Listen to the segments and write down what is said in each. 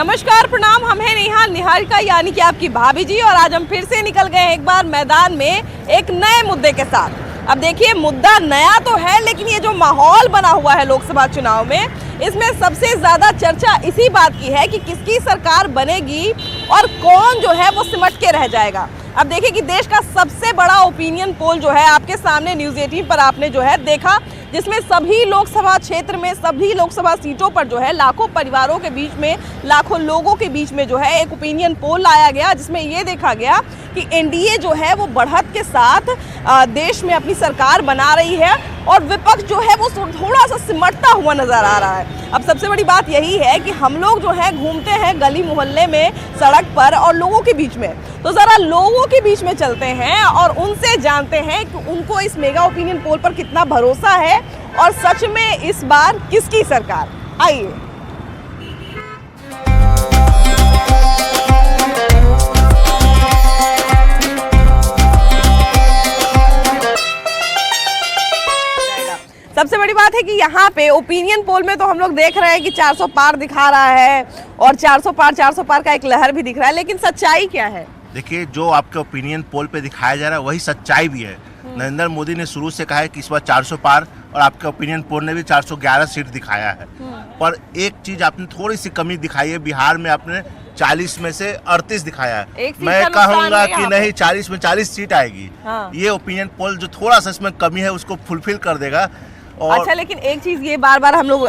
नमस्कार, प्रणाम। हम हैं निहारिका यानी कि आपकी भाभी जी, और आज हम फिर से निकल गए हैं एक बार मैदान में एक नए मुद्दे के साथ। अब देखिए, मुद्दा नया तो है, लेकिन ये जो माहौल बना हुआ है लोकसभा चुनाव में, इसमें सबसे ज्यादा चर्चा इसी बात की है कि किसकी सरकार बनेगी और कौन जो है वो सिमट के रह जाएगा। अब देखिए कि देश का सबसे बड़ा ओपिनियन पोल जो है आपके सामने न्यूज़ 18 पर आपने जो है देखा, जिसमें सभी लोकसभा क्षेत्र में सभी लोकसभा सीटों पर जो है लाखों परिवारों के बीच में, लाखों लोगों के बीच में जो है एक ओपिनियन पोल लाया गया, जिसमें ये देखा गया कि एनडीए जो है वो बढ़त के साथ देश में अपनी सरकार बना रही है और विपक्ष जो है वो थोड़ा सा सिमटता हुआ नजर आ रहा है। अब सबसे बड़ी बात यही है कि हम लोग जो है घूमते हैं गली मोहल्ले में, सड़क पर और लोगों के बीच में, तो ज़रा लोगों के बीच में चलते हैं और उनसे जानते हैं कि उनको इस मेगा ओपिनियन पोल पर कितना भरोसा है और सच में इस बार किसकी सरकार। आइए। सबसे बड़ी बात है कि यहाँ पे ओपिनियन पोल में तो हम लोग देख रहे हैं कि 400 पार दिखा रहा है और 400 पार का एक लहर भी दिख रहा है, लेकिन सच्चाई क्या है? देखिए, जो आपके ओपिनियन पोल पे दिखाया जा रहा है वही सच्चाई भी है। नरेंद्र मोदी ने शुरू से कहा है कि इस बार 400 पार, और आपके ओपिनियन पोल ने भी 411 सीट दिखाया है। पर एक चीज आपने थोड़ी सी कमी दिखाई है, बिहार में आपने 40 में से 38 दिखाया है। मैं कहूँगा कि नहीं, 40 में 40 सीट आएगी। ये ओपिनियन पोल जो थोड़ा सा इसमें कमी है उसको फुलफिल कर देगा। अच्छा, लेकिन एक चीज ये बार बार हम लोग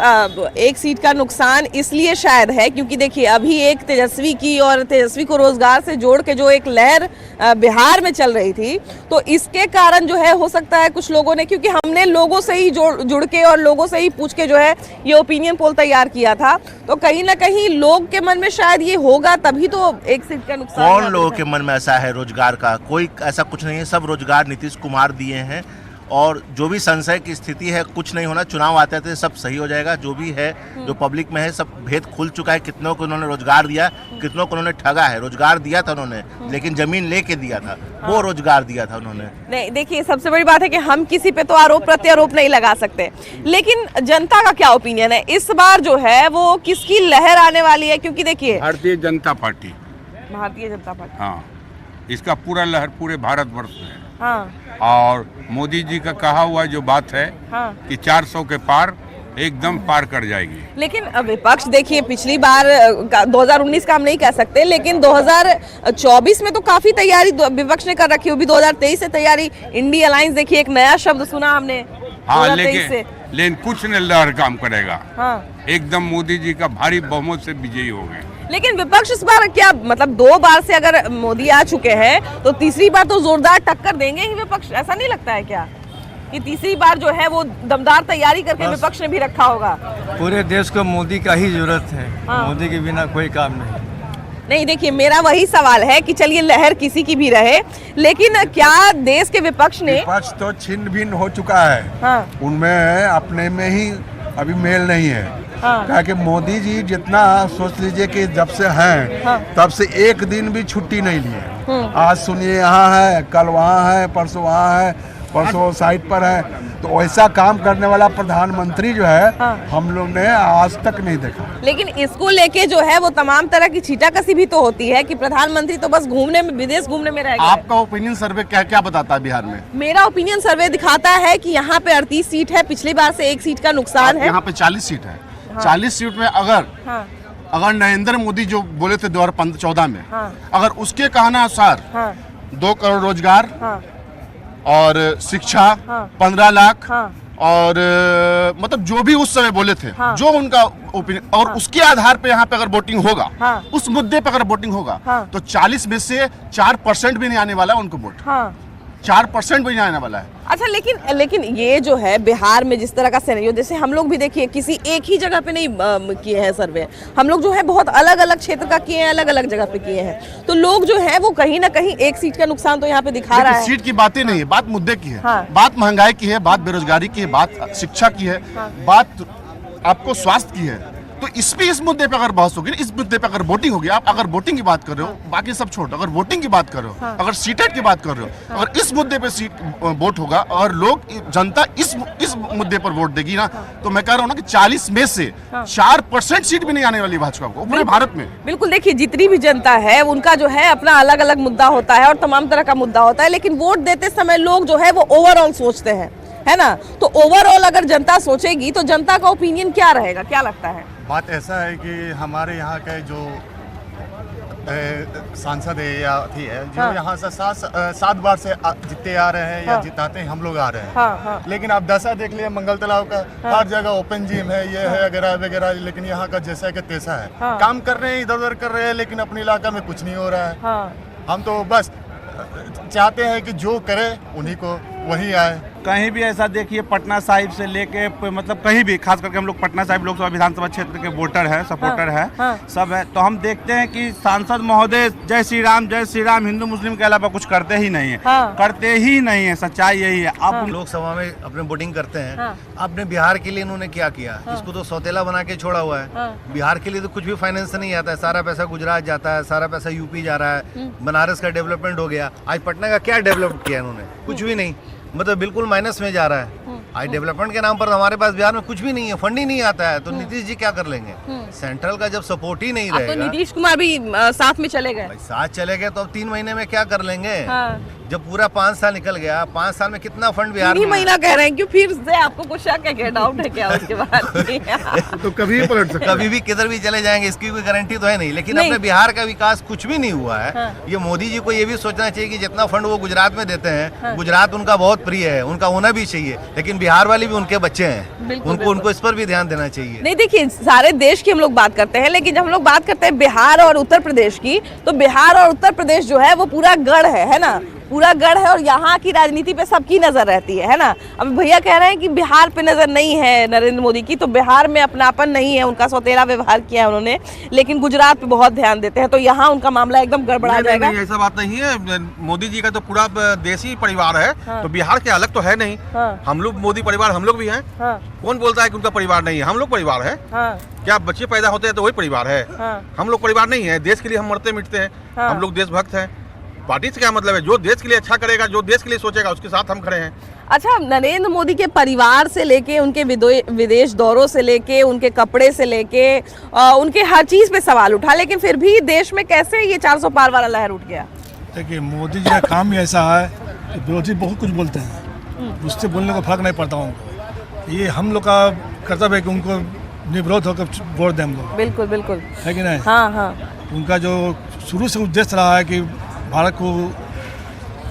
एक सीट का नुकसान इसलिए शायद है क्योंकि देखिए, अभी एक तेजस्वी की और तेजस्वी को रोजगार से जोड़ के जो एक लहर बिहार में चल रही थी, तो इसके कारण जो है हो सकता है कुछ लोगों ने, क्योंकि हमने लोगों से ही जुड़ के और लोगों से ही पूछ के जो है ये ओपिनियन पोल तैयार किया था, तो कहीं ना कहीं लोग के मन में शायद ये होगा, तभी तो एक सीट का नुकसान। कौन लोगों के मन में ऐसा है रोजगार का? कोई ऐसा कुछ नहीं है, सब रोजगार नीतीश कुमार दिए हैं। और जो भी संशय की स्थिति है, कुछ नहीं होना, चुनाव आते थे सब सही हो जाएगा। जो भी है, जो पब्लिक में है, सब भेद खुल चुका है। कितनों को उन्होंने रोजगार दिया, कितनों को उन्होंने ठगा है। रोजगार दिया था उन्होंने, लेकिन जमीन लेके दिया था, वो रोजगार दिया था उन्होंने। नहीं, देखिए, सबसे बड़ी बात है कि हम किसी पे तो आरोप प्रत्यारोप नहीं लगा सकते, लेकिन जनता का क्या ओपिनियन है इस बार जो है वो किसकी लहर आने वाली है? क्योंकि देखिए, भारतीय जनता पार्टी, हाँ, इसका पूरा लहर पूरे भारतवर्ष में है। हाँ। और मोदी जी का कहा हुआ जो बात है, हाँ, कि 400 के पार एकदम पार कर जाएगी। लेकिन विपक्ष देखिए, पिछली बार 2019 का हम नहीं कह सकते, लेकिन 2024 में तो काफी तैयारी विपक्ष ने कर रखी है। 2023 से तैयारी, इंडिया अलायंस, देखिए एक नया शब्द सुना हमने। हाँ, लेकिन कुछ न लहर काम करेगा। हाँ, एकदम मोदी जी का भारी बहुमत से विजयी हो गए। लेकिन विपक्ष इस बार क्या, मतलब 2 बार से अगर मोदी आ चुके हैं तो तीसरी बार तो जोरदार टक्कर देंगे ही विपक्ष। ऐसा नहीं लगता है क्या कि तीसरी बार जो है वो दमदार तैयारी करके विपक्ष ने भी रखा होगा? पूरे देश को मोदी का ही जरूरत है। हाँ। मोदी के बिना कोई काम नहीं। देखिए, मेरा वही सवाल है कि चलिए लहर किसी की भी रहे, लेकिन क्या देश के विपक्ष तो छिन्न भिन्न हो चुका है। हाँ। उनमें अपने में ही अभी मेल नहीं है। हाँ। क्या कि मोदी जी जितना सोच लीजिए कि जब से हैं, हाँ, तब से एक दिन भी छुट्टी नहीं लिए। आज सुनिए यहाँ है, कल वहाँ है, परसों वहाँ है, परसों साइट पर है। तो ऐसा काम करने वाला प्रधानमंत्री जो है, हाँ, हम लोग ने आज तक नहीं देखा। लेकिन इसको लेके जो है वो तमाम तरह की छींटाकसी भी तो होती है कि प्रधानमंत्री तो बस घूमने में, विदेश घूमने में रह गए। आपका ओपिनियन सर्वे क्या क्या बताता है बिहार में? मेरा ओपिनियन सर्वे दिखाता है कि यहाँ पे 38 सीट है, पिछली बार से 1 सीट का नुकसान है। यहाँ पे 40 सीट है। हाँ। 40 सीट में अगर नरेंद्र मोदी जो बोले थे 2014 में, हाँ, अगर उसके कहना अनुसार, हाँ, 2 करोड़ रोजगार, हाँ, और शिक्षा, हाँ, 15 लाख, हाँ, और मतलब जो भी उस समय बोले थे, हाँ, जो उनका ओपिनियन, और हाँ, उसके आधार पे यहाँ पे अगर वोटिंग होगा, हाँ, उस मुद्दे पे अगर वोटिंग होगा, हाँ, तो 40 में से 4% भी नहीं आने वाला है उनको वोट। हाँ। 4% भी नहीं आने वाला है। अच्छा, लेकिन ये जो है बिहार में जिस तरह का सिनेरियो, जैसे हम लोग भी देखिए किसी एक ही जगह पे नहीं किए हैं सर्वे, हम लोग जो है बहुत अलग अलग क्षेत्र का किए हैं, अलग अलग जगह पे किए हैं, तो लोग जो है वो कहीं ना कहीं 1 सीट का नुकसान तो यहाँ पे दिखा रहा है। सीट की बातें नहीं है, बात मुद्दे की है। हाँ। बात महंगाई की है, बात बेरोजगारी की है, बात शिक्षा की है, हाँ, बात आपको स्वास्थ्य की है। तो इस मुद्दे पे अगर बहस होगी ना, इस मुद्दे पे अगर वोटिंग होगी, आप अगर वोटिंग की बात कर रहे हो, बाकी सब छोड़, अगर वोटिंग की बात कर रहे हो, अगर सीटेट की बात कर रहे हो, अगर इस मुद्दे पे वोट होगा और लोग जनता इस मुद्दे पर वोट देगी ना, तो मैं कह रहा हूँ ना कि 40 में से 4% सीट भी नहीं आने वाली भाजपा को पूरे भारत में। बिल्कुल, देखिए जितनी भी जनता है उनका जो है अपना अलग अलग मुद्दा होता है और तमाम तरह का मुद्दा होता है, लेकिन वोट देते समय लोग जो है वो ओवरऑल सोचते हैं, है ना। तो ओवरऑल अगर जनता सोचेगी तो जनता का ओपिनियन क्या रहेगा, क्या लगता है? बात ऐसा है कि हमारे यहाँ के जो सांसद है या थी है जो यहाँ से 7 बार से जीतते आ रहे हैं या जिताते हैं, हम लोग आ रहे हैं। लेकिन आप दशा देख लिए मंगल तालाब का, हर जगह ओपन जिम है, ये है वगैरह वगैरह, लेकिन यहाँ का जैसा कि तैसा है। काम कर रहे हैं, इधर उधर कर रहे हैं, लेकिन अपने इलाका में कुछ नहीं हो रहा है। हम तो बस चाहते हैं कि जो करे उन्हीं को वही आए। कहीं भी ऐसा देखिए, पटना साहिब से लेके मतलब कहीं भी, खास करके हम लोग पटना साहिब लोकसभा विधानसभा क्षेत्र के वोटर हैं, सपोर्टर हैं, सब है, तो हम देखते हैं कि सांसद महोदय जय श्री राम हिंदू मुस्लिम के अलावा कुछ करते ही नहीं है, करते ही नहीं है। सच्चाई यही है। आप लोकसभा में अपने वोटिंग करते हैं, आपने बिहार के लिए इन्होंने क्या किया? इसको तो सौतेला बना के छोड़ा हुआ है। बिहार के लिए तो कुछ भी फाइनेंस नहीं आता है, सारा पैसा गुजरात जाता है, सारा पैसा यूपी जा रहा है। बनारस का डेवलपमेंट हो गया, आज पटना का क्या डेवलप किया इन्होंने? कुछ भी नहीं, मतलब बिल्कुल माइनस में जा रहा है। आज डेवलपमेंट के नाम पर हमारे पास बिहार में कुछ भी नहीं है, फंड ही नहीं आता है, तो नीतीश जी क्या कर लेंगे? सेंट्रल का जब सपोर्ट ही नहीं रहेगा। तो नीतीश कुमार भी साथ में चले गए, साथ चले गए, तो अब 3 महीने में क्या कर लेंगे? जब पूरा 5 साल निकल गया, 5 साल में कितना फंड बिहार में? महीना कह रहे हैं, क्यों फिर से आपको कुछ शक है क्या, डाउट है क्या उसके बाद? तो कभी भी पलट सकते, कभी भी किधर भी चले जाएंगे, इसकी कोई गारंटी तो है नहीं। लेकिन अपने बिहार का विकास कुछ भी नहीं हुआ है। ये मोदी जी को ये भी सोचना चाहिए कि जितना फंड वो गुजरात में देते हैं, गुजरात उनका बहुत प्रिय है, उनका होना भी चाहिए, लेकिन बिहार वाले भी उनके बच्चे हैं, उनको इस पर भी ध्यान देना चाहिए। नहीं, देखिए सारे देश की हम लोग बात करते हैं, लेकिन जब हम लोग बात करते हैं बिहार और उत्तर प्रदेश की, तो बिहार और उत्तर प्रदेश जो है वो पूरा गढ़ है ना, पूरा गढ़ है, और यहाँ की राजनीति पे सबकी नजर रहती है ना। अब भैया कह रहे हैं कि बिहार पे नजर नहीं है नरेंद्र मोदी की, तो बिहार में अपनापन नहीं है, उनका सौतेला व्यवहार किया है उन्होंने, लेकिन गुजरात पे बहुत ध्यान देते हैं, तो यहाँ उनका मामला एकदम गड़बड़ा जाएगा। नहीं, ऐसा बात नहीं है। मोदी जी का तो पूरा देसी परिवार है, तो बिहार के अलग तो है नहीं। हम लोग मोदी परिवार, हम लोग भी हैं। कौन बोलता है कि उनका परिवार नहीं है? हम लोग परिवार है। क्या बच्चे पैदा होते हैं तो वही परिवार है? हम लोग परिवार नहीं है। देश के लिए हम मरते मिटते हैं, हम लोग देशभक्त हैं। पार्टी से क्या मतलब है? जो देश के लिए अच्छा करेगा, जो देश के लिए सोचेगा, उसके साथ हम खड़े हैं। अच्छा, नरेंद्र मोदी के परिवार से लेके, उनके विदेश दौरों से लेके, उनके कपड़े से लेके, उनके हर चीज पे सवाल उठा, लेकिन फिर भी देश में कैसे ये 400 पार वाला लहर उठ गया? देखिए, मोदी जी का काम ही ऐसा है कि विरोधी बहुत कुछ बोलते हैं, उससे बोलने का फर्क नहीं पड़ता उनको। ये हम लोग का कर्तव्य है कि उनको निवृत्त होकर वोट दें हम लोग। बिल्कुल बिल्कुल, है कि नहीं? हाँ। उनका जो शुरू से उद्देश्य रहा है कि भारत को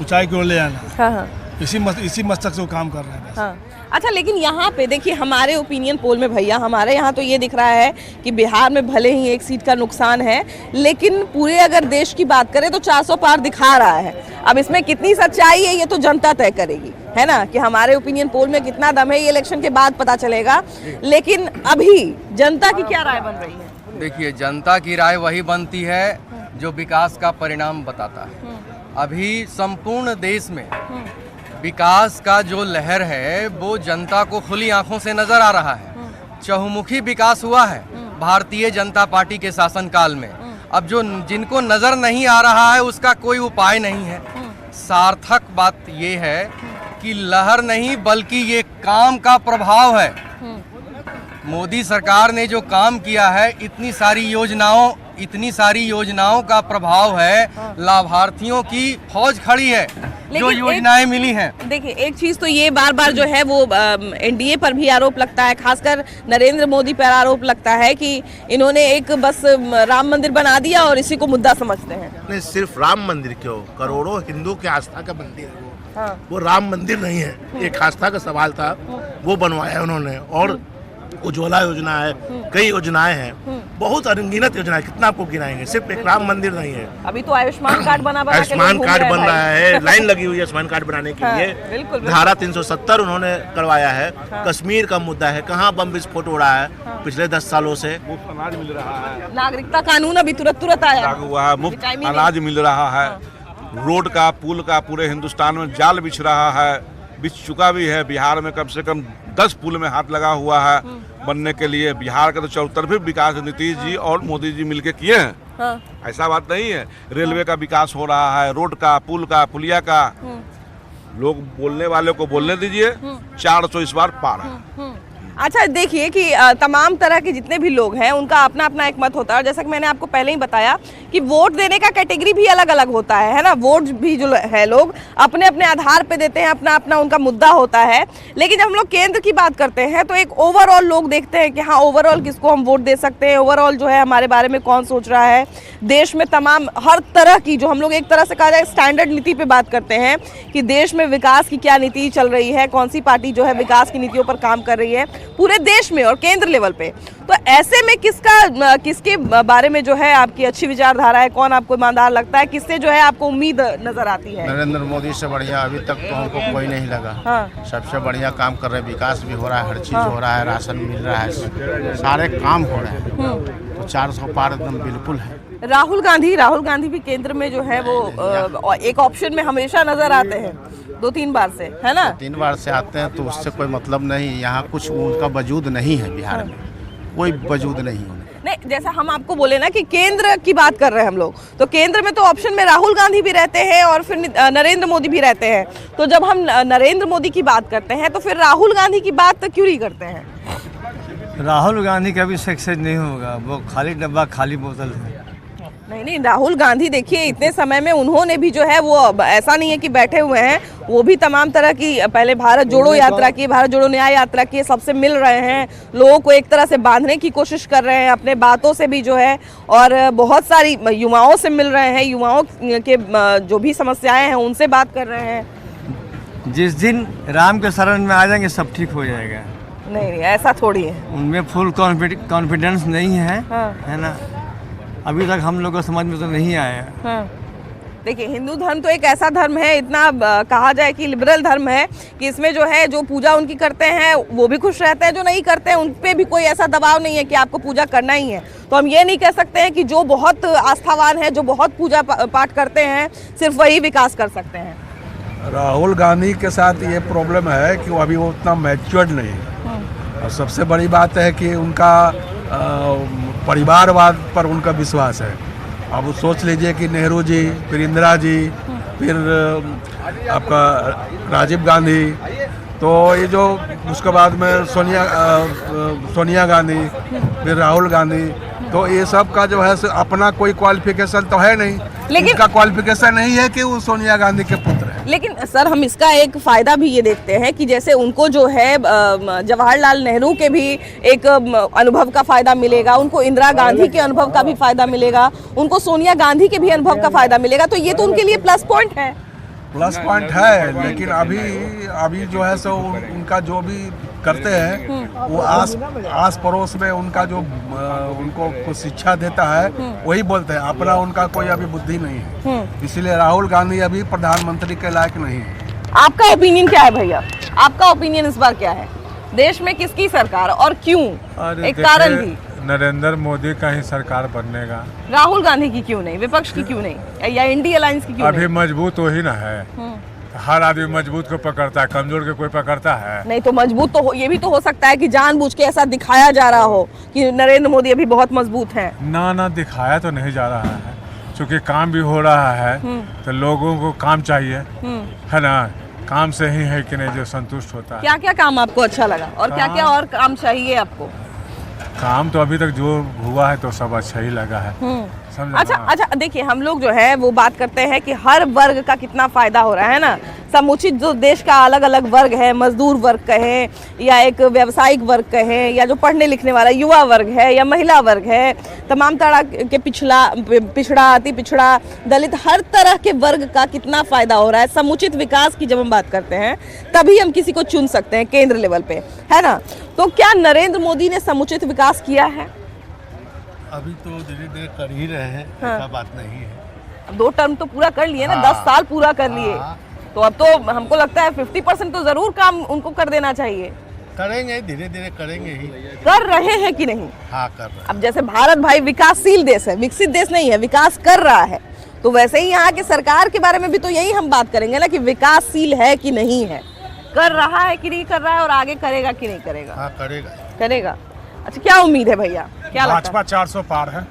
ऊंचाई की ओर ले आना, इसी मकसद से वो काम कर रहे हैं। अच्छा, लेकिन यहाँ पे देखिए, हमारे ओपिनियन पोल में भैया, हमारे यहाँ तो ये दिख रहा है कि बिहार में भले ही 1 सीट का नुकसान है, लेकिन पूरे अगर देश की बात करें तो 400 पार दिखा रहा है। अब इसमें कितनी सच्चाई है ये तो जनता तय करेगी, है ना, कि हमारे ओपिनियन पोल में कितना दम है, ये इलेक्शन के बाद पता चलेगा। लेकिन अभी जनता की क्या राय बन रही है? देखिए, जनता की राय वही बनती है जो विकास का परिणाम बताता है। अभी संपूर्ण देश में विकास का जो लहर है वो जनता को खुली आंखों से नजर आ रहा है। चहुमुखी विकास हुआ है भारतीय जनता पार्टी के शासनकाल में। अब जो जिनको नजर नहीं आ रहा है उसका कोई उपाय नहीं है। सार्थक बात ये है कि लहर नहीं बल्कि ये काम का प्रभाव है। मोदी सरकार ने जो काम किया है, इतनी सारी योजनाओं का प्रभाव है। लाभार्थियों की फौज खड़ी है जो योजनाएं मिली हैं। देखिए, एक चीज तो ये बार बार जो है वो एनडीए पर भी आरोप लगता है, खासकर नरेंद्र मोदी पर आरोप लगता है कि इन्होंने एक बस राम मंदिर बना दिया और इसी को मुद्दा समझते हैं। नहीं, सिर्फ राम मंदिर क्यों, करोड़ों हिंदू की आस्था का मंदिर है वो राम मंदिर नहीं है। एक आस्था का सवाल था, वो बनवाया उन्होंने। और उज्ज्वला योजना है, कई योजनाएं हैं, बहुत अनगिनत योजनाएं, कितना आपको गिनाएंगे, सिर्फ एक राम मंदिर नहीं है। अभी तो आयुष्मान कार्ड आयुष्मान कार्ड बन रहा है, लाइन लगी हुई है आयुष्मान कार्ड बनाने के लिए। धारा 370 उन्होंने करवाया है। कश्मीर का मुद्दा है, कहाँ बम विस्फोट हो रहा है पिछले 10 सालों से। मुफ्त अनाज मिल रहा है, नागरिकता कानून अभी तुरंत आया हुआ है, मुफ्त अनाज मिल रहा है। रोड का, पुल का पूरे हिंदुस्तान में जाल बिछ रहा है, बिछ चुका भी है। बिहार में कम से कम 10 पुल में हाथ लगा हुआ है। बनने के लिए बिहार का तो चौतरफी विकास नीतीश जी और मोदी जी मिलके किए हैं। हाँ। ऐसा बात नहीं है। रेलवे का विकास हो रहा है, रोड का, पुल का, पुलिया का। लोग बोलने वाले को बोलने दीजिए। 400 इस बार पार है। अच्छा देखिए कि तमाम तरह के जितने भी लोग हैं उनका अपना अपना एक मत होता है, और जैसा कि मैंने आपको पहले ही बताया कि वोट देने का कैटेगरी भी अलग अलग होता है ना। वोट भी जो है लोग अपने अपने आधार पे देते हैं, अपना अपना उनका मुद्दा होता है। लेकिन जब हम लोग केंद्र की बात करते हैं तो एक ओवरऑल लोग देखते हैं कि हाँ ओवरऑल किसको हम वोट दे सकते हैं, ओवरऑल जो है हमारे बारे में कौन सोच रहा है। देश में तमाम हर तरह की जो हम लोग एक तरह से कहा जाए स्टैंडर्ड नीति पे बात करते हैं कि देश में विकास की क्या नीति चल रही है, कौन सी पार्टी जो है विकास की नीतियों पर काम कर रही है पूरे देश में और केंद्र लेवल पे। तो ऐसे में किसके बारे में जो है आपकी अच्छी विचारधारा है, कौन आपको ईमानदार लगता है, किससे जो है आपको उम्मीद नजर आती है? नरेंद्र मोदी से बढ़िया अभी तक तो हमको कोई नहीं लगा। हाँ। सबसे बढ़िया काम कर रहे हैं, विकास भी हो रहा है, हर चीज हो रहा है, राशन मिल रहा है, सारे काम हो रहे हैं। तो 400 पार एकदम बिल्कुल है। राहुल गांधी भी केंद्र में जो है वो एक ऑप्शन में हमेशा नजर आते हैं 2-3 बार से, है ना? 3 बार से आते हैं तो उससे कोई मतलब नहीं। यहाँ कुछ उनका वजूद नहीं है, बिहार में कोई वजूद नहीं है। नहीं, जैसा हम आपको बोले ना कि केंद्र की बात कर रहे हैं हम लोग, तो केंद्र में तो ऑप्शन में राहुल गांधी भी रहते हैं और फिर नरेंद्र मोदी भी रहते हैं। तो जब हम नरेंद्र मोदी की बात करते हैं तो फिर राहुल गांधी की बात क्यों नहीं करते हैं? राहुल गांधी का भी सक्सेस नहीं होगा, वो खाली डब्बा खाली बोतल है। नहीं, राहुल गांधी देखिए इतने समय में उन्होंने भी जो है वो ऐसा नहीं है कि बैठे हुए हैं, वो भी तमाम तरह की पहले भारत जोड़ो यात्रा की, भारत जोड़ो न्याय यात्रा की, सबसे मिल रहे हैं, लोगों को एक तरह से बांधने की कोशिश कर रहे हैं अपने बातों से भी जो है, और बहुत सारी युवाओं से मिल रहे हैं, युवाओं के जो भी समस्याएं हैं उनसे बात कर रहे हैं। जिस दिन राम के शरण में आ जाएंगे सब ठीक हो जाएगा। नहीं, ऐसा थोड़ी है। उनमें फुल कॉन्फिडेंस नहीं है, है ना? अभी तक हम लोग को समझ में तो नहीं आया। हाँ। देखिए हिंदू धर्म तो एक ऐसा धर्म है, इतना कहा जाए कि लिबरल धर्म है कि इसमें जो है जो पूजा उनकी करते हैं वो भी खुश रहते हैं, जो नहीं करते हैं उन पे भी कोई ऐसा दबाव नहीं है कि आपको पूजा करना ही है। तो हम ये नहीं कह सकते हैं कि जो बहुत आस्थावान है, जो बहुत पूजा पाठ करते हैं, सिर्फ वही विकास कर सकते हैं। राहुल गांधी के साथ ये प्रॉब्लम है कि वो अभी वो उतना मैच्योर्ड नहीं है, और सबसे बड़ी बात है कि उनका परिवारवाद पर उनका विश्वास है। अब वो सोच लीजिए कि नेहरू जी, फिर इंदिरा जी, फिर आपका राजीव गांधी, तो ये जो उसके बाद में सोनिया गांधी, फिर राहुल गांधी, तो ये सब का जो है अपना कोई क्वालिफिकेशन तो है नहीं, लेकिन इनका क्वालिफिकेशन नहीं है कि वो सोनिया गांधी के पुत्र है। लेकिन सर हम इसका एक फायदा भी ये देखते हैं कि जैसे उनको जो है जवाहरलाल नेहरू के भी एक अनुभव का फायदा मिलेगा, उनको इंदिरा गांधी के अनुभव का भी फायदा मिलेगा, उनको सोनिया गांधी के भी अनुभव का फायदा मिलेगा, तो ये तो उनके लिए प्लस पॉइंट है। प्लस पॉइंट है, लेकिन अभी जो है सो उनका जो भी करते हैं वो आस पड़ोस में उनका जो उनको शिक्षा देता है वही बोलते हैं, अपना उनका कोई अभी बुद्धि नहीं है। इसीलिए राहुल गांधी अभी प्रधानमंत्री के लायक नहीं है। आपका ओपिनियन क्या है भैया? आपका ओपिनियन इस बार क्या है? देश में किसकी सरकार और क्यों? एक कारण भी नरेंद्र मोदी का ही सरकार बनेगा। राहुल गांधी की क्यों नहीं, विपक्ष की क्यों नहीं, या इंडिया अलायंस की क्यों अभी मजबूत वही ना है। हर आदमी मजबूत को पकड़ता है, कमजोर के कोई पकड़ता है नहीं। तो मजबूत तो ये भी तो हो सकता है कि जानबूझ के ऐसा दिखाया जा रहा हो कि नरेंद्र मोदी अभी बहुत मजबूत हैं। ना दिखाया तो नहीं जा रहा है, क्योंकि काम भी हो रहा है तो लोगों को काम चाहिए, है ना? काम से ही है कि नहीं जो संतुष्ट होता है। क्या क्या काम आपको अच्छा लगा और क्या क्या और काम चाहिए आपको? काम तो अभी तक जो हुआ है तो सब अच्छा ही लगा है। अच्छा देखिए हम लोग जो है वो बात करते हैं कि हर वर्ग का कितना फायदा हो रहा है ना, समुचित जो देश का अलग अलग वर्ग है, मजदूर वर्ग कहें या एक व्यावसायिक वर्ग कहें, या जो पढ़ने लिखने वाला युवा वर्ग है या महिला वर्ग है, तमाम तरह के पिछड़ा, अति पिछड़ा, दलित, हर तरह के वर्ग का कितना फायदा हो रहा है। समुचित विकास की जब हम बात करते हैं तभी हम किसी को चुन सकते हैं केंद्र लेवल पे, है ना? तो क्या नरेंद्र मोदी ने समुचित विकास किया है? अभी तो धीरे धीरे कर ही रहे हैं, ऐसा बात नहीं है। अब 2 टर्म तो पूरा कर लिए ना, 10 साल पूरा कर लिए, तो अब तो हमको लगता है 50% तो जरूर काम उनको कर देना चाहिए। करेंगे, धीरे धीरे करेंगे ही। कर रहे हैं कि नहीं? हाँ, कर रहे हैं। अब जैसे भारत भाई विकासशील देश है, विकसित देश नहीं है, विकास कर रहा है, तो वैसे ही यहाँ के सरकार के बारे में भी तो यही हम बात करेंगे ना कि विकासशील है कि नहीं है, कर रहा है कि नहीं कर रहा है, और आगे करेगा कि नहीं करेगा? हाँ, करेगा। करेगा। अच्छा, क्या उम्मीद है भैया, क्या लगता है? भाजपा 400 पार है।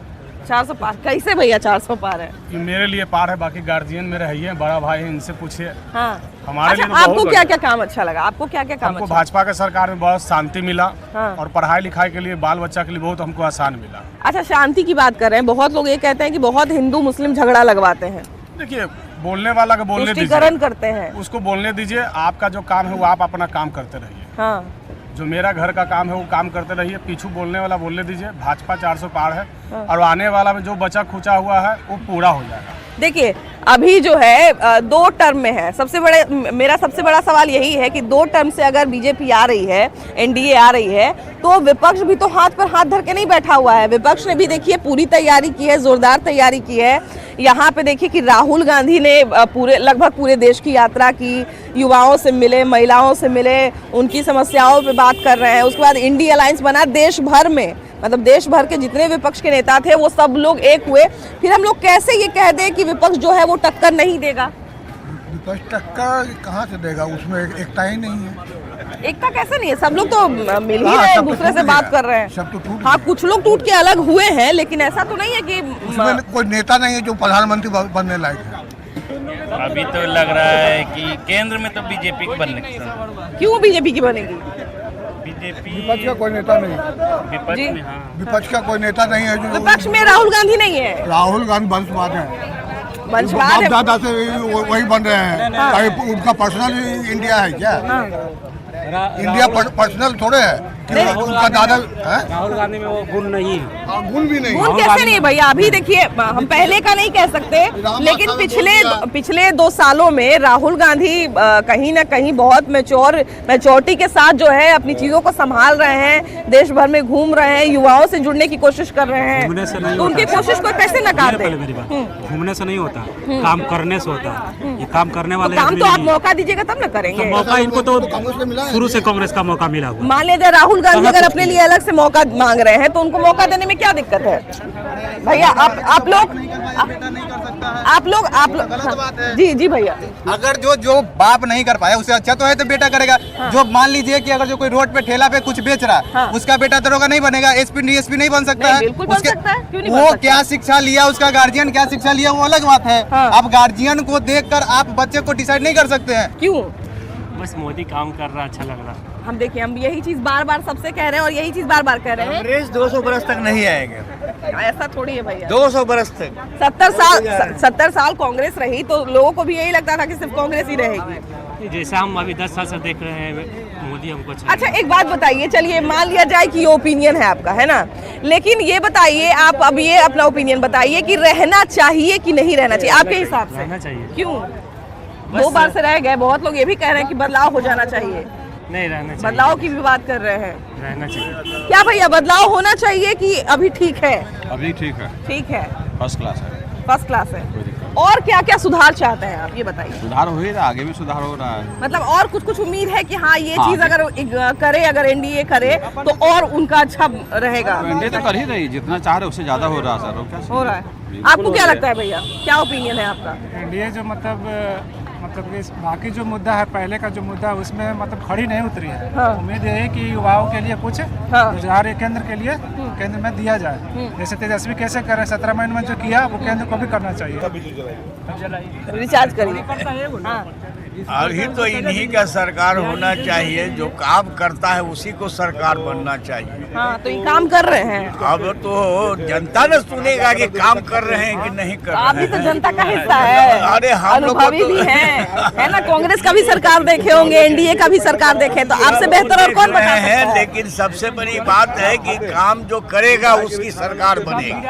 400 पार कैसे भैया? 400 पार है ये मेरे लिए पार है, बाकी गार्जियन मेरे है, बड़ा भाई है, इनसे पूछिए। हाँ। हमारे अच्छा, लिए तो आपको बहुत क्या क्या काम अच्छा लगा? आपको क्या क्या काम हमको अच्छा? भाजपा के सरकार में बहुत शांति मिला। हाँ। और पढ़ाई लिखाई के लिए, बाल बच्चा के लिए बहुत हमको आसान मिला। अच्छा, शांति की बात कर रहे हैं, बहुत लोग ये कहते हैं कि बहुत हिंदू मुस्लिम झगड़ा लगवाते हैं, देखिए बोलने वाला को बोलने तुष्टीकरण दीजिए, करते हैं। उसको बोलने दीजिए। आपका जो काम है वो आप अपना काम करते रहिए। हाँ। जो मेरा घर का काम है वो काम करते रहिए, पीछू बोलने वाला बोलने दीजिए। भाजपा 400 पार है। और आने वाला में जो बचा खुचा हुआ है वो पूरा हो जाएगा। देखिए, अभी जो है 2 टर्म में है। मेरा सबसे बड़ा सवाल यही है कि 2 टर्म से अगर बीजेपी आ रही है, एनडीए आ रही है, तो विपक्ष भी तो हाथ पर हाथ धर के नहीं बैठा हुआ है। विपक्ष ने भी देखिए पूरी तैयारी की है, जोरदार तैयारी की है। यहाँ पे देखिए कि राहुल गांधी ने लगभग पूरे देश की यात्रा की, युवाओं से मिले, महिलाओं से मिले, उनकी समस्याओं पे बात कर रहे हैं। उसके बाद इंडी अलायंस बना देश भर में, मतलब देश भर के जितने विपक्ष के नेता थे वो सब लोग एक हुए। फिर हम लोग कैसे ये कह दें कि विपक्ष जो है वो टक्कर नहीं देगा? विपक्ष टक्कर कहाँ से देगा? उसमें एकता ही नहीं है। एकता कैसे नहीं है? सब लोग तो मिल ही रहे हैं, दूसरे से बात कर रहे हैं। सब तो टूट हाँ, कुछ लोग टूट के अलग हुए हैं, लेकिन ऐसा तो नहीं है कि उसमें कोई नेता नहीं है जो प्रधानमंत्री बनने लायक है। अभी तो लग रहा है कि केंद्र में तो बीजेपी की बनने की। क्यों बीजेपी की बनेगी? बीजेपी विपक्ष का कोई नेता नहीं। विपक्ष में, हाँ, विपक्ष का कोई नेता नहीं है जो विपक्ष में राहुल गांधी नहीं है। राहुल गांधी वंशवाद है, वंशवाद है। दादा से वही बन रहे हैं। कहीं उनका पर्सनल इंडिया है क्या? इंडिया पर्सनल थोड़े है कि उनका दादा है? राहुल गांधी में वो गुण नहीं है। गुण भी नहीं। गुण कैसे नहीं है भैया? अभी देखिए, हम पहले का नहीं कह सकते, लेकिन पिछले 2 सालों में राहुल गांधी कहीं ना कहीं बहुत मैच्योरिटी के साथ जो है अपनी चीजों को संभाल रहे हैं, देश भर में घूम रहे हैं, युवाओं से जुड़ने की कोशिश कर रहे हैं। तो उनकी कोशिश को कैसे नकार दे? घूमने से नहीं होता, काम करने से होता है। ये काम करने वाले काम तो आप मौका दीजिएगा तब ना करेंगे। मौका इनको तो शुरू से कांग्रेस का मौका मिला हुआ। मान लीजिए राहुल गांधी अगर अपने लिए अलग से मौका मांग रहे हैं तो उनको मौका देने में क्या दिक्कत है भैया? आप लोग हाँ, जी भैया। अगर जो बाप नहीं कर पाया उससे अच्छा तो है तो बेटा करेगा। हाँ। जो मान लीजिए कि अगर जो कोई रोड पे ठेला पे कुछ बेच रहा है, हाँ। उसका बेटा दरोगा नहीं बनेगा, एसपी डीएसपी नहीं बन सकता है। बिल्कुल बन सकता है, क्यों नहीं बन वो सकता? क्या शिक्षा लिया, उसका गार्जियन क्या शिक्षा लिया, वो अलग बात है। हाँ। अब गार्जियन को देखकर आप बच्चे को डिसाइड नहीं कर सकते हैं। क्यों? बस मोदी काम कर रहा, अच्छा लग रहा। हम देखिए, हम यही चीज बार-बार सबसे कह रहे हैं और यही चीज बार-बार कह रहे हैं। अंग्रेज 200 बरस तक नहीं आएंगे। ऐसा थोड़ी है भैया। 200 बरस तक 70 साल कांग्रेस रही तो लोगों को भी यही लगता था कि सिर्फ कांग्रेस ही रहेगी। जैसा हम अभी 10 साल से देख रहे हैं, मोदी हमको अच्छा, एक बात बताइए, चलिए मान लिया जाए कि ये ओपिनियन है आपका, है ना, लेकिन ये बताइए, आप अब ये अपना ओपिनियन बताइए कि रहना चाहिए कि नहीं रहना चाहिए आपके हिसाब से? रहना चाहिए। क्यों? 2 बार से रह गए, बहुत लोग ये भी कह रहे हैं कि बदलाव हो जाना चाहिए। नहीं, रहना चाहिए। बदलाव की भी बात कर रहे हैं। रहना चाहिए। क्या भैया, बदलाव होना चाहिए कि अभी ठीक है? अभी ठीक है, ठीक है, फर्स्ट क्लास है। फर्स्ट क्लास है। और क्या क्या सुधार चाहते हैं आप, ये बताइए? सुधार हो ही रहा, आगे भी सुधार हो रहा है। मतलब और कुछ उम्मीद है कि हाँ ये चीज अगर करे, अगर एनडीए करे तो और उनका अच्छा रहेगा? एनडीए तो कर ही रही, जितना चाह रहे उससे ज्यादा हो रहा है सर। हो रहा है। आपको क्या लगता है भैया, क्या ओपिनियन है आपका? एनडीए जो मतलब बाकी जो मुद्दा है, पहले का जो मुद्दा है उसमें मतलब खड़ी नहीं उतरी है। हाँ। उम्मीद है कि युवाओं के लिए कुछ हाँ। रोजगार केंद्र के लिए केंद्र में दिया जाए। जैसे तेजस्वी कैसे कर रहे हैं, 17 महीने में जो किया वो केंद्र को भी करना चाहिए। रिचार्ज करिए। हाँ। अभी तो इन्हीं का सरकार होना चाहिए, जो काम करता है उसी को सरकार बनना चाहिए। हाँ, तो ये काम कर रहे हैं। अब तो जनता न सुनेगा कि काम कर रहे हैं कि नहीं कर रहे हैं। आप भी तो जनता का हिस्सा है। अरे हम लोग अनुभवी भी हैं, है ना? कांग्रेस का भी सरकार देखे होंगे, एनडीए का भी सरकार देखे, तो आपसे बेहतर और कौन बता सकता है? लेकिन सबसे बड़ी बात है कि काम जो करेगा उसकी सरकार बनेगी।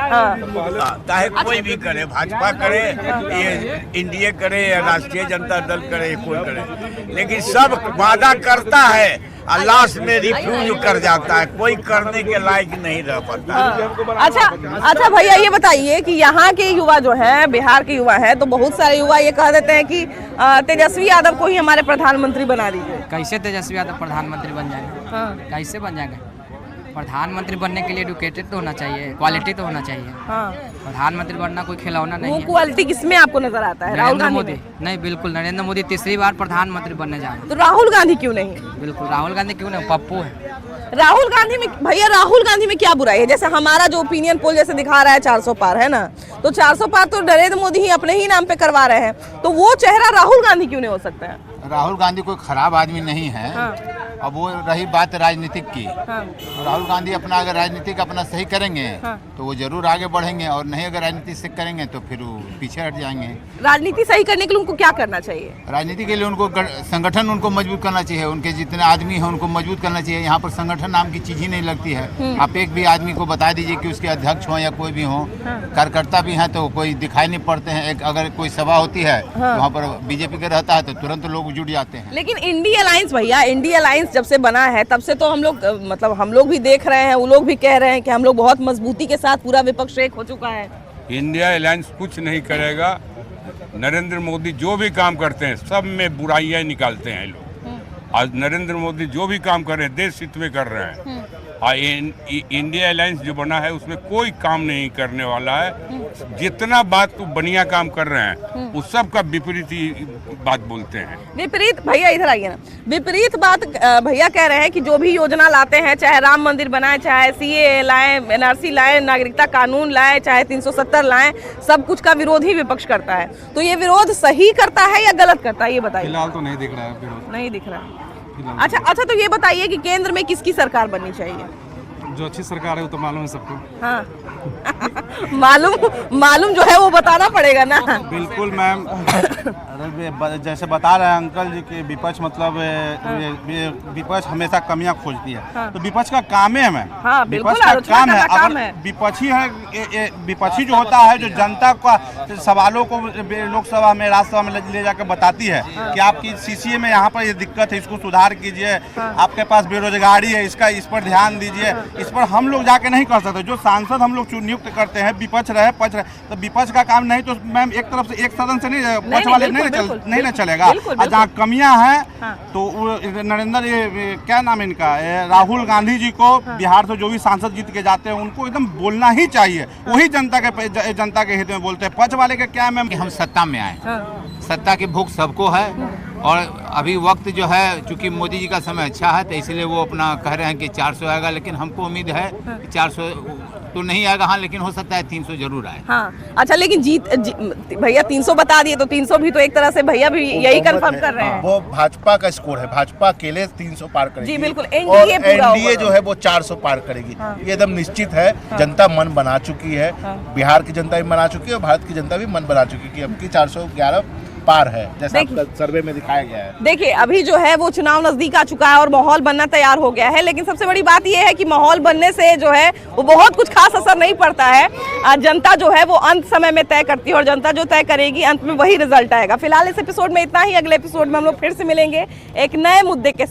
चाहे कोई भी करे, भाजपा करे, ये एनडीए करे या राष्ट्रीय जनता दल करे, कोई करे, लेकिन सब वादा करता है और लास्ट में रिफ्यूज कर जाता है, कोई करने के लायक नहीं रह पाता। अच्छा भैया, ये बताइए कि यहाँ के युवा जो हैं, बिहार के युवा हैं, तो बहुत सारे युवा ये कह देते हैं कि तेजस्वी यादव को ही हमारे प्रधानमंत्री बना दीजिए। कैसे तेजस्वी यादव प्रधानमंत्री बन जाएंगे? हाँ। कैसे बन जाएंगे? प्रधानमंत्री बनने के लिए एडुकेटेड तो होना चाहिए, क्वालिटी तो होना चाहिए। हाँ। प्रधानमंत्री बनना कोई खिलौना नहीं है। वो क्वालिटी किसमें आपको नजर आता है? राहुल गांधी मोदी? नहीं, बिल्कुल नरेंद्र मोदी 3री बार प्रधानमंत्री बनने जा रहे हैं। तो राहुल गांधी क्यों नहीं? बिल्कुल राहुल गांधी क्यों नहीं, पप्पू है। राहुल गांधी में भैया, राहुल गांधी में क्या बुराई है? जैसे हमारा जो ओपिनियन पोल जैसे दिखा रहा है 400 पार है ना, तो 400 पार तो नरेंद्र मोदी ही अपने ही नाम पे करवा रहे हैं, तो वो चेहरा राहुल गांधी क्यों नहीं हो सकता है? राहुल गांधी कोई खराब आदमी नहीं है। हाँ। अब वो रही बात राजनीतिक की, हाँ। तो राहुल गांधी अपना अगर राजनीतिक अपना सही करेंगे हाँ। तो वो जरूर आगे बढ़ेंगे, और नहीं अगर राजनीति से करेंगे तो फिर वो पीछे हट जाएंगे। राजनीति सही करने के लिए उनको क्या करना चाहिए? राजनीति के लिए उनको संगठन उनको मजबूत करना चाहिए, उनके जितने आदमी हैं उनको मजबूत करना चाहिए। यहाँ पर संगठन नाम की चीज ही नहीं लगती है। आप एक भी आदमी को बता दीजिए कि उसके अध्यक्ष हो या कोई भी हो, कार्यकर्ता भी हैं तो कोई दिखाई नहीं पड़ते हैं। एक अगर कोई सभा होती है वहाँ पर बीजेपी का रहता है तो तुरंत लोग जुट जाते हैं। लेकिन इंडिया अलायंस भैया, इंडिया अलायंस जब से बना है तब से तो हम लोग मतलब हम लोग भी देख रहे हैं, वो लोग भी कह रहे हैं कि हम लोग बहुत मजबूती के साथ पूरा विपक्ष एक हो चुका है। इंडिया अलायंस कुछ नहीं करेगा। नरेंद्र मोदी जो भी काम करते हैं सब में बुराइयां निकालते हैं लोग। आज नरेंद्र मोदी जो भी काम कर रहे हैं देश हित में कर रहे हैं। इंडिया अलायंस जो बना है उसमें कोई काम नहीं करने वाला है। जितना बात तो बढ़िया काम कर रहे हैं उस सब का विपरीत ही बात बोलते हैं। विपरीत भैया इधर आइए ना, विपरीत बात भैया कह रहे हैं कि जो भी योजना लाते हैं, चाहे राम मंदिर बनाए, चाहे CAA लाए, NRC लाए, नागरिकता कानून लाए, चाहे 370 लाए, सब कुछ का विरोध ही विपक्ष करता है। तो ये विरोध सही करता है या गलत करता है, ये बताइए। फिलहाल तो नहीं दिख रहा है विरोध। नहीं दिख रहा है। अच्छा, तो ये बताइए कि केंद्र में किसकी सरकार बननी चाहिए? जो अच्छी सरकार है वो तो मालूम है सबको। हाँ मालूम जो है वो बताना पड़ेगा ना। बिल्कुल मैम। अरे जैसे बता रहे हैं अंकल जी कि विपक्ष मतलब विपक्ष हमेशा कमियां खोजती है। हाँ। तो विपक्ष का काम है मैम। हाँ, विपक्ष का काम है। अगर विपक्षी है, विपक्षी जो होता है जो जनता का सवालों को लोकसभा में राज्यसभा में ले जाकर बताती है कि आपकी CCA में यहाँ पर ये दिक्कत है, इसको सुधार कीजिए। आपके पास बेरोजगारी है, इस पर ध्यान दीजिए। इस पर हम लोग जाके नहीं कर सकते। जो सांसद हम लोग नियुक्त करते हैं, विपक्ष रहे पक्ष रहे, तो विपक्ष का काम नहीं तो मैम एक तरफ से एक सदन से नहीं पक्ष वाले नहीं ना चलेगा। और जहाँ कमियां हैं तो नरेंद्र ये क्या नाम है इनका, राहुल गांधी जी को बिहार से जो भी सांसद जीत के जाते हैं उनको एकदम बोलना ही चाहिए। वही जनता के हित में बोलते हैं। पक्ष वाले का क्या मैम, हम सत्ता में आए, सत्ता की भूख सबको है। और अभी वक्त जो है चूंकि मोदी जी का समय अच्छा है तो इसलिए वो अपना कह रहे हैं कि 400 आएगा, लेकिन हमको उम्मीद है कि 400 तो नहीं आएगा। हाँ, लेकिन हो सकता है 300 जरूर आए। हाँ, अच्छा, लेकिन भैया 300 बता दिए तो 300 भी तो एक तरह से भैया भी यही कंफर्म कर रहे हैं। वो भाजपा का स्कोर है, भाजपा अकेले 300 पार करेगी। जी बिल्कुल। एनडीए जो है वो 400 पार करेगी। ये एकदम निश्चित है। जनता मन बना चुकी है, बिहार की जनता भी बना चुकी है और भारत की जनता भी मन बना चुकी है कि अब की 411 पार है, जैसा सर्वे में दिखाया गया है। देखिए, अभी जो है वो चुनाव नजदीक आ चुका है और माहौल बनना तैयार हो गया है, लेकिन सबसे बड़ी बात यह है कि माहौल बनने से जो है वो बहुत कुछ खास असर नहीं पड़ता है। जनता जो है वो अंत समय में तय करती है और जनता जो तय करेगी अंत में वही रिजल्ट आएगा। फिलहाल इस एपिसोड में इतना ही। अगले एपिसोड में हम लोग फिर से मिलेंगे एक नए मुद्दे के साथ।